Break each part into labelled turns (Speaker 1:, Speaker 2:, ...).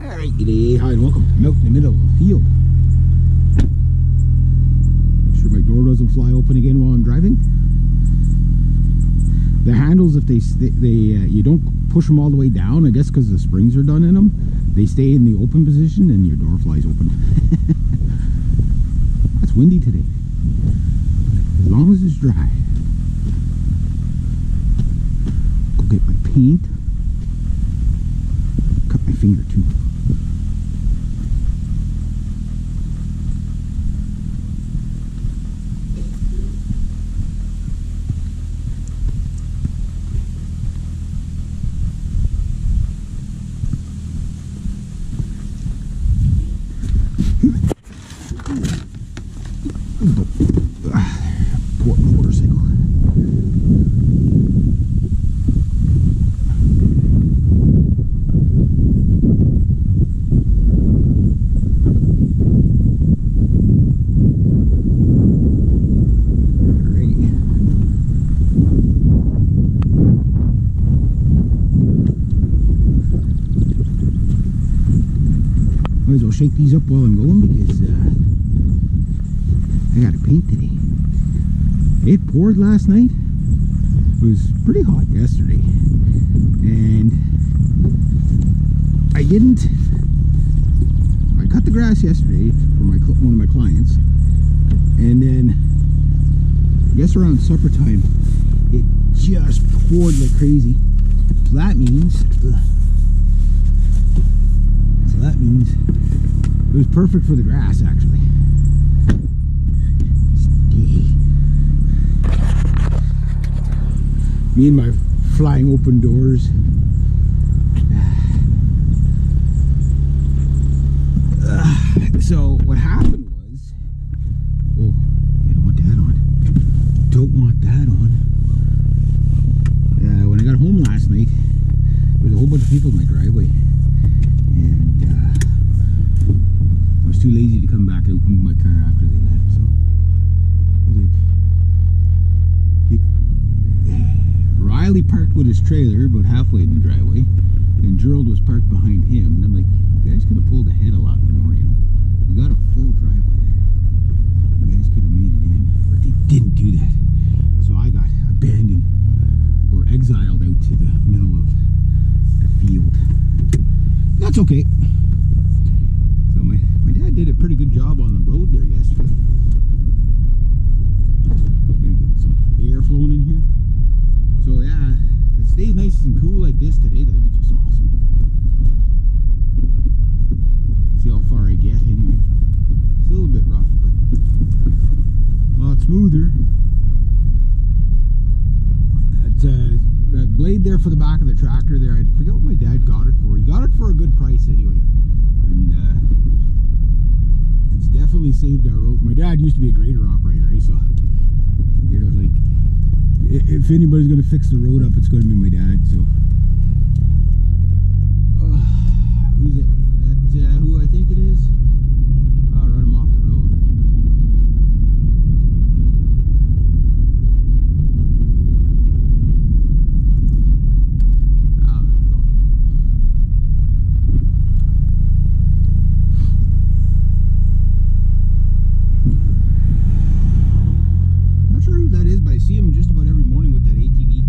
Speaker 1: Alright, g'day, hi and welcome. I'm out in the middle of the field. Make sure my door doesn't fly open again while I'm driving. The handles, if you don't push them all the way down, I guess because the springs are done in them, they stay in the open position and your door flies open. It's windy today, as long as it's dry. Go get my paint. Cut my finger too. Poor motorcycle. Might as well shake these up while I'm going because I got to paint today. It poured last night. It was pretty hot yesterday, and I cut the grass yesterday for one of my clients, and then I guess around supper time it just poured like crazy. So that means it was perfect for the grass, actually. Me and my flying open doors. So what happened was, oh, I don't want that on. Don't want that on. When I got home last night, there was a whole bunch of people in my driveway, and I was too lazy to come back out and move my car after they left. So I was like, Riley parked with his trailer about halfway in the driveway, and Gerald was parked behind him, and I'm like, you guys could have pulled ahead a lot more, you know. We got a full driveway there. You guys could have made it in, but they didn't do that. So I got abandoned or exiled out to the middle of the field. That's okay. So my dad did a pretty good job on the road there yesterday. Gonna get some air flowing in here. So yeah, if it stays nice and cool like this today, that'd be just awesome. See how far I get anyway. Still a bit rough, but a lot smoother. That blade there for the back of the tractor there, I forget what my dad got it for. He got it for a good price anyway. And it's definitely saved our road. My dad used to be a grader operator, so you know, like, if anybody's going to fix the road up, it's going to be my dad. So who's it? That who I think it is? I'll run him off the road. Oh, there we go. Not sure who that is, but I see him just about every morning with that ATV.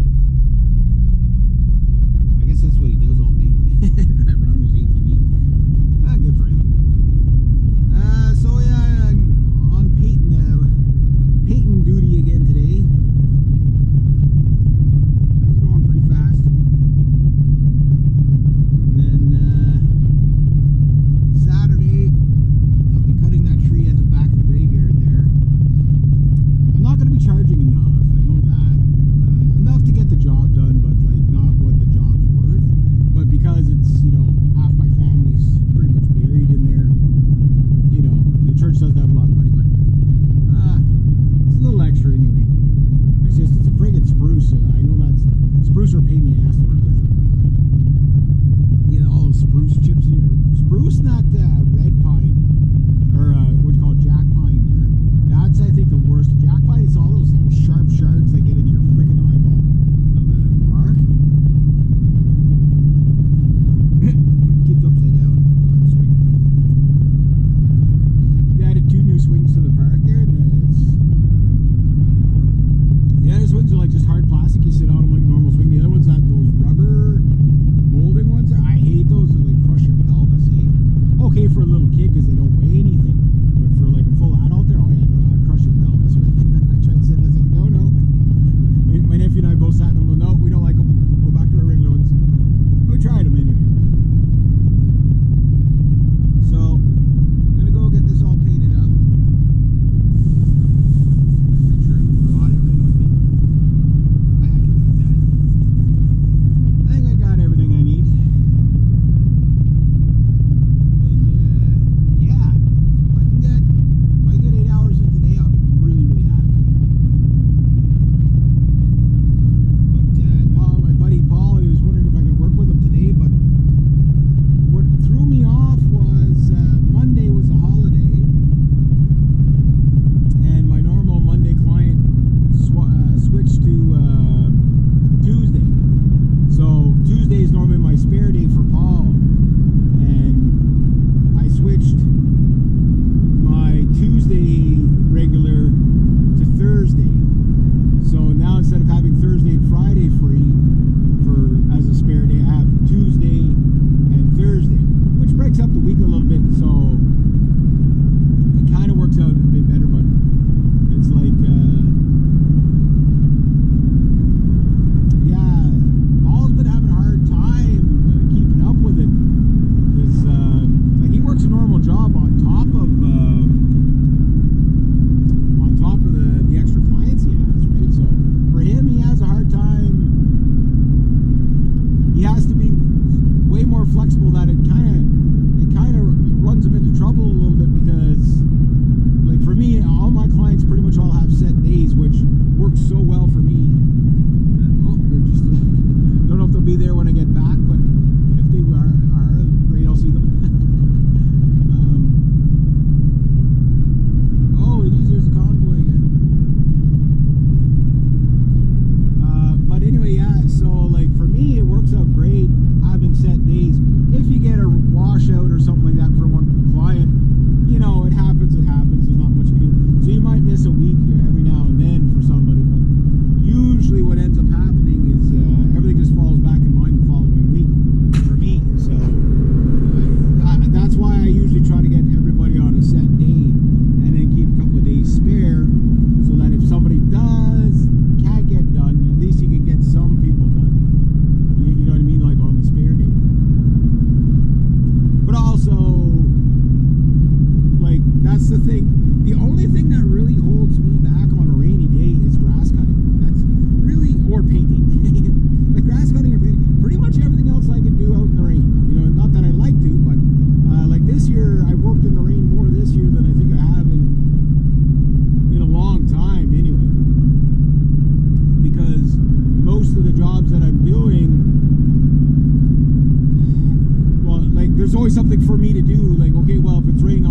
Speaker 2: there's always something for me to do. Like, okay, well, if it's raining